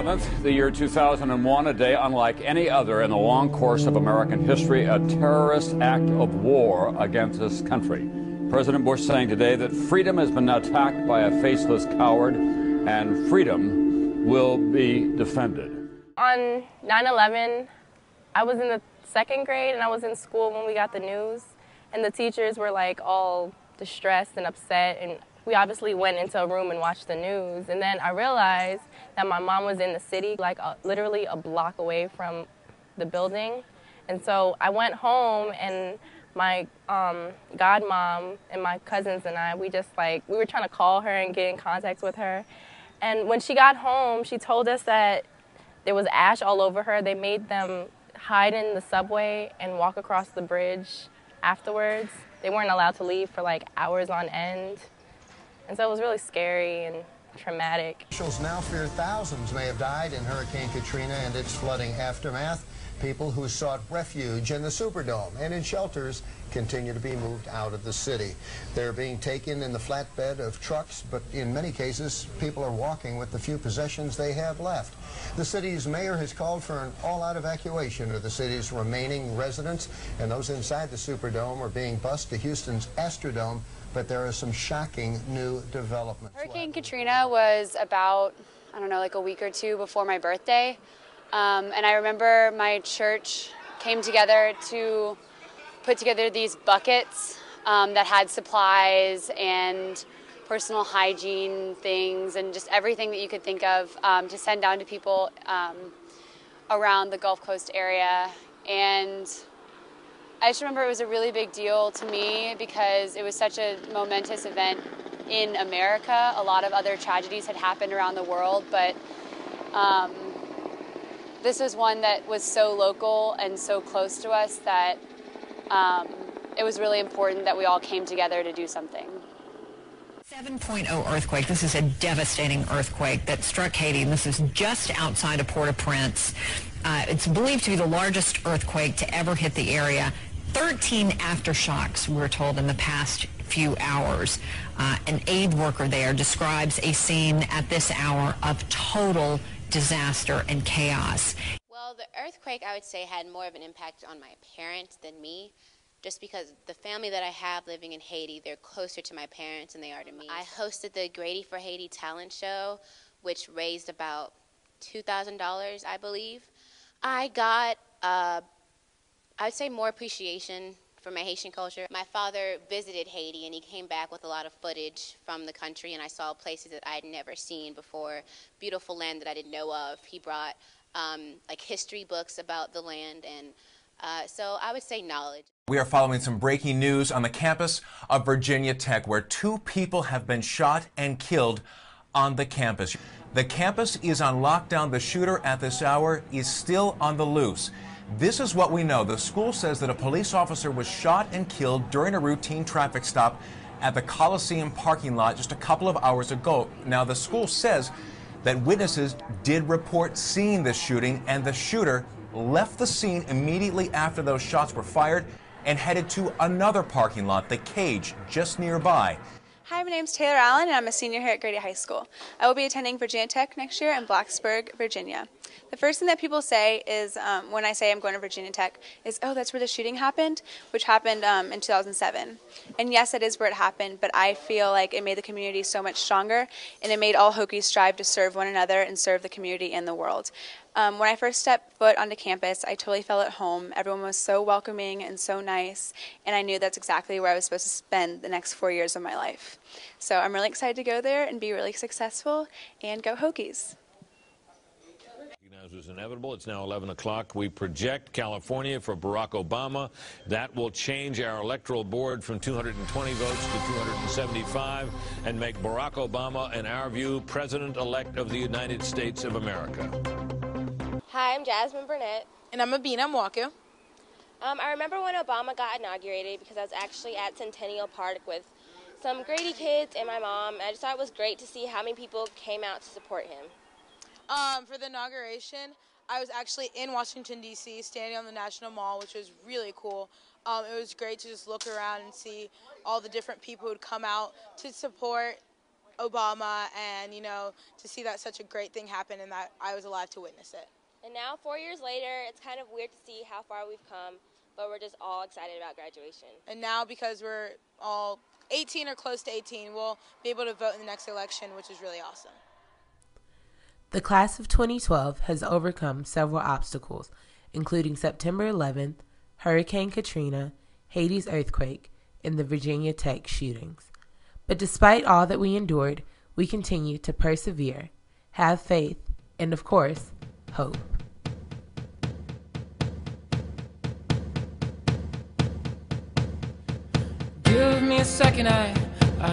11th, the year 2001, a day unlike any other in the long course of American history, a terrorist act of war against this country. President Bush saying today that freedom has been attacked by a faceless coward, and freedom will be defended. On 9/11, I was in the second grade and I was in school when we got the news, and the teachers were like all distressed and upset, and we obviously went into a room and watched the news. And then I realized that my mom was in the city, like literally a block away from the building. And so I went home, and my godmom and my cousins and I, we were trying to call her and get in contact with her. And when she got home, she told us that there was ash all over her. They made them hide in the subway and walk across the bridge afterwards. They weren't allowed to leave for like hours on end. And so it was really scary and traumatic. Officials now fear thousands may have died in Hurricane Katrina and its flooding aftermath. People who sought refuge in the Superdome and in shelters continue to be moved out of the city. They're being taken in the flatbed of trucks, but in many cases, people are walking with the few possessions they have left. The city's mayor has called for an all-out evacuation of the city's remaining residents, and those inside the Superdome are being bused to Houston's Astrodome. But there are some shocking new developments. Hurricane Katrina was about, I don't know, like a week or two before my birthday. And I remember my church came together to put together these buckets that had supplies and personal hygiene things and just everything that you could think of to send down to people around the Gulf Coast area. And I just remember it was a really big deal to me because it was such a momentous event in America. A lot of other tragedies had happened around the world, but this was one that was so local and so close to us that it was really important that we all came together to do something. 7.0 earthquake. This is a devastating earthquake that struck Haiti, and this is just outside of Port-au-Prince. It's believed to be the largest earthquake to ever hit the area. 13 aftershocks, we're told, in the past few hours. An aid worker there describes a scene at this hour of total disaster and chaos. Well, the earthquake, I would say, had more of an impact on my parents than me, just because the family that I have living in Haiti, they're closer to my parents than they are to me. I hosted the Grady for Haiti talent show, which raised about $2,000, I believe. I got I would say more appreciation for my Haitian culture. My father visited Haiti, and he came back with a lot of footage from the country, and I saw places that I had never seen before, beautiful land that I didn't know of. He brought like history books about the land, and so I would say knowledge. We are following some breaking news on the campus of Virginia Tech, where 2 people have been shot and killed on the campus. The campus is on lockdown. The shooter at this hour is still on the loose. This is what we know. The school says that a police officer was shot and killed during a routine traffic stop at the Coliseum parking lot just a couple of hours ago. Now, the school says that witnesses did report seeing this shooting, and the shooter left the scene immediately after those shots were fired and headed to another parking lot, the Cage, just nearby. Hi, my name's Taylor Allen, and I'm a senior here at Grady High School. I will be attending Virginia Tech next year in Blacksburg, Virginia. The first thing that people say is, when I say I'm going to Virginia Tech, is, oh, that's where the shooting happened, which happened in 2007. And yes, that is where it happened, but I feel like it made the community so much stronger, and it made all Hokies strive to serve one another and serve the community and the world. When I first stepped foot onto campus, I totally felt at home. Everyone was so welcoming and so nice, and I knew that's exactly where I was supposed to spend the next 4 years of my life. So I'm really excited to go there and be really successful, and go Hokies. Was inevitable. It's now 11 o'clock. We project California for Barack Obama. That will change our electoral board from 220 votes to 275 and make Barack Obama, in our view, President-elect of the United States of America. Hi, I'm Jasmine Burnett. And I'm Abina Mwaku. I remember when Obama got inaugurated because I was actually at Centennial Park with some Grady kids and my mom. I just thought it was great to see how many people came out to support him. For the inauguration, I was actually in Washington, D.C., standing on the National Mall, which was really cool. It was great to just look around and see all the different people who'd come out to support Obama and, you know, to see that such a great thing happen and that I was alive to witness it. And now, 4 years later, it's kind of weird to see how far we've come, but we're just all excited about graduation. And now, because we're all 18 or close to 18, we'll be able to vote in the next election, which is really awesome. The class of 2012 has overcome several obstacles, including September 11th, Hurricane Katrina, Haiti's earthquake, and the Virginia Tech shootings. But despite all that we endured, we continue to persevere, have faith, and of course, hope. Give me a second, I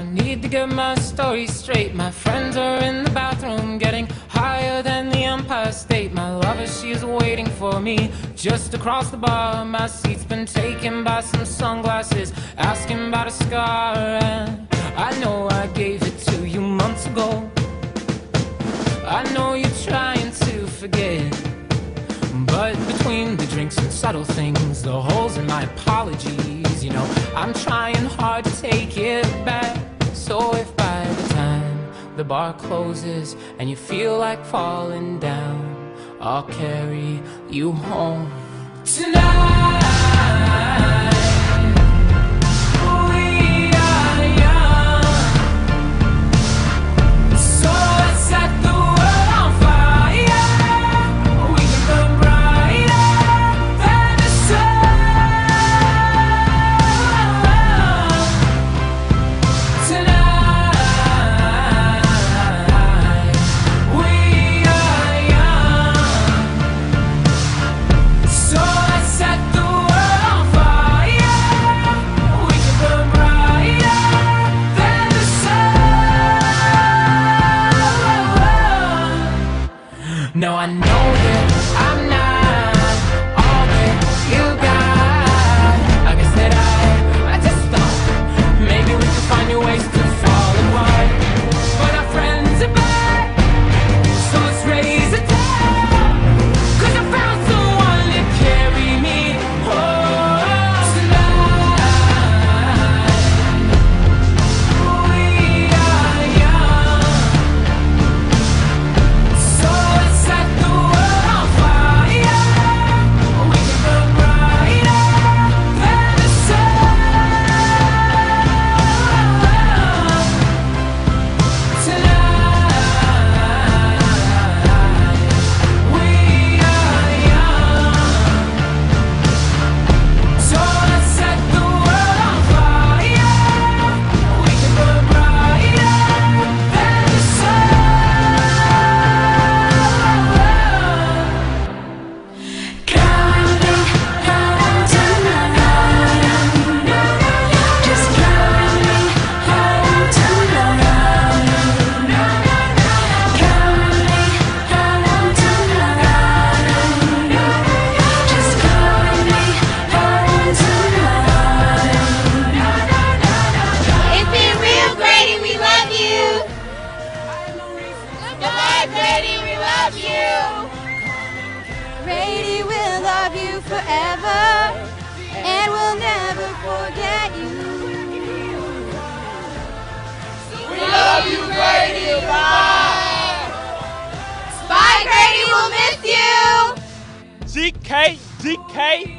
need to get my story straight. My friends are in the bathroom getting higher than the Empire State. My lover, she's waiting for me just across the bar. My seat's been taken by some sunglasses, asking about a scar. And I know I gave it to you months ago. I know you're trying to forget, but between the drinks and subtle things, the holes in my apologies, you know, I'm trying hard to take it back. So if by the time the bar closes and you feel like falling down, I'll carry you home tonight. No, I know that I'm not all that you got. I guess that I just thought maybe we could find new ways to fall apart. But our friends are back, so let's raise a toast. 'Cause I found someone to carry me home tonight. We are young, so set the world on fire. We can burn brighter than the sun tonight. We are young, so let's set the world on fire. We can burn brighter than the sun. It's been real, Grady. We love you. Goodbye, Grady. We love you. Grady will love you forever, and we'll never forget you. We love you, Grady. Bye. Bye, Grady. We'll miss you. GK,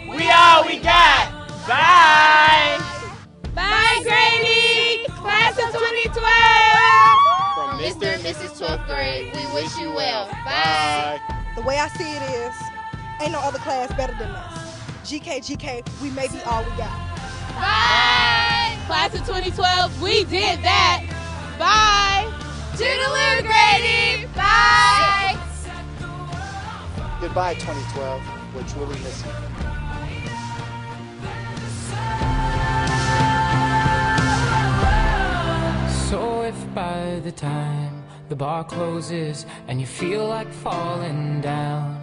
we all we got. Bye. Bye, Grady. Class of 2012. From Mr. and Mrs. 12th grade, we wish you well. Bye. The way I see it is, ain't no other class better than us. GK, we may be all we got. Bye. Class of 2012, we did that. Bye. Toodaloo, Grady. Bye. Goodbye, 2012. We'll truly miss you. So if by the time the bar closes and you feel like falling down,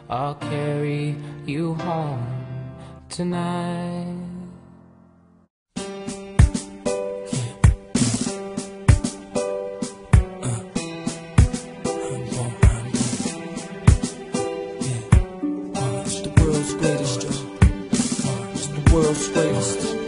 I'll carry you home tonight. It's the world's greatest.